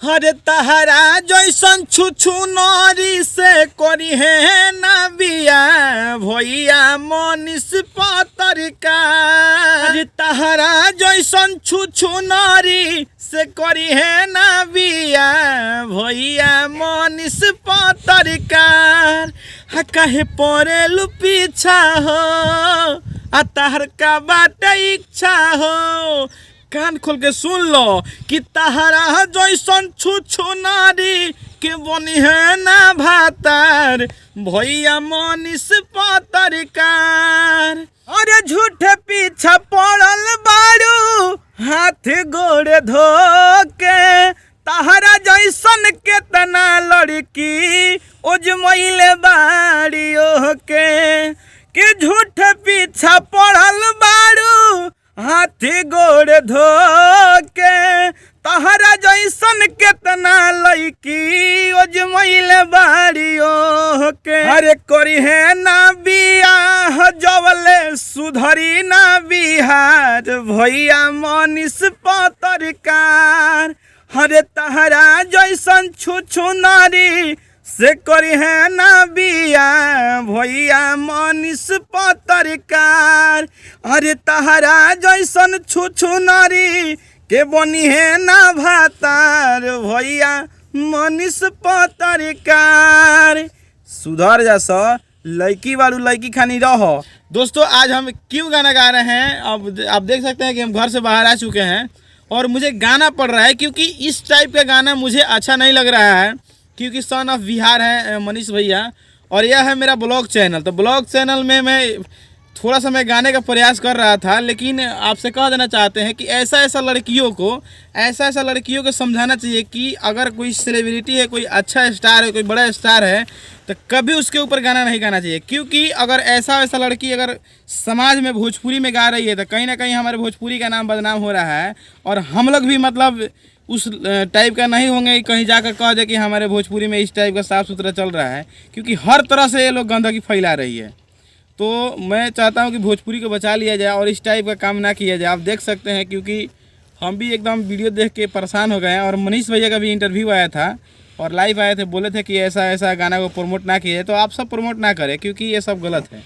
हरे तहरा जैसन छुछु नरी से करी है ना बिया भैया मनीष पत्रकार। हरे तहरा जैसन छुछु नरी से करी है ना बिया भैया मनीष पत्रकार। कहे पड़ेलू पीछा हो आ तहर का बाटे इच्छा हो। कान खोल के सुन लो कि तहरा जैसन छुछु नारी के बनी है ना भातार भैया मनीष पत्रकार। अरे झूठे पीछा पड़ल बारू हाथ गोड़ धो के तहरा जैसन केतना लड़की उजमैले बाड़ियों के झूठे पीछा पड़ल बारू हाथी गोड़ धो के तहरा जैसन केतना लड़की उजमैले बाड़ियों के। अरे करी है ना बियाह जवले सुधरी ना बिहार भैया मनीष पत्रकार। हरे तहरा जैसन छुछु नारी से करी है ना बिया भैया मनीष पत्रकार। अरे तहरा जैसन छुछु नारी के बनी है ना भातार भैया मनीष पत्रकार। सुधर जा सा लड़की वालू लड़की खानी रहो। दोस्तों आज हम क्यों गाना गा रहे हैं अब आप देख सकते हैं कि हम घर से बाहर आ चुके हैं और मुझे गाना पड़ रहा है क्योंकि इस टाइप का गाना मुझे अच्छा नहीं लग रहा है क्योंकि सन ऑफ बिहार है मनीष भैया और यह है मेरा ब्लॉग चैनल। तो ब्लॉग चैनल में मैं थोड़ा सा मैं गाने का प्रयास कर रहा था लेकिन आपसे कह देना चाहते हैं कि ऐसा लड़कियों को समझाना चाहिए कि अगर कोई सेलिब्रिटी है, कोई अच्छा स्टार है, कोई बड़ा स्टार है तो कभी उसके ऊपर गाना नहीं गाना चाहिए। क्योंकि अगर ऐसा लड़की अगर समाज में भोजपुरी में गा रही है तो कहीं ना कहीं हमारे भोजपुरी का नाम बदनाम हो रहा है और हम लोग भी मतलब उस टाइप का नहीं होंगे कहीं जाकर कह दे कि हमारे भोजपुरी में इस टाइप का साफ़ सुथरा चल रहा है क्योंकि हर तरह से ये लोग गंदगी फैला रही है। तो मैं चाहता हूं कि भोजपुरी को बचा लिया जाए और इस टाइप का काम ना किया जाए। आप देख सकते हैं क्योंकि हम भी एकदम वीडियो देख के परेशान हो गए हैं और मनीष भैया का भी इंटरव्यू आया था और लाइव आए थे, बोले थे कि ऐसा गाना को प्रमोट ना किया जाए। तो आप सब प्रमोट ना करें क्योंकि ये सब गलत है।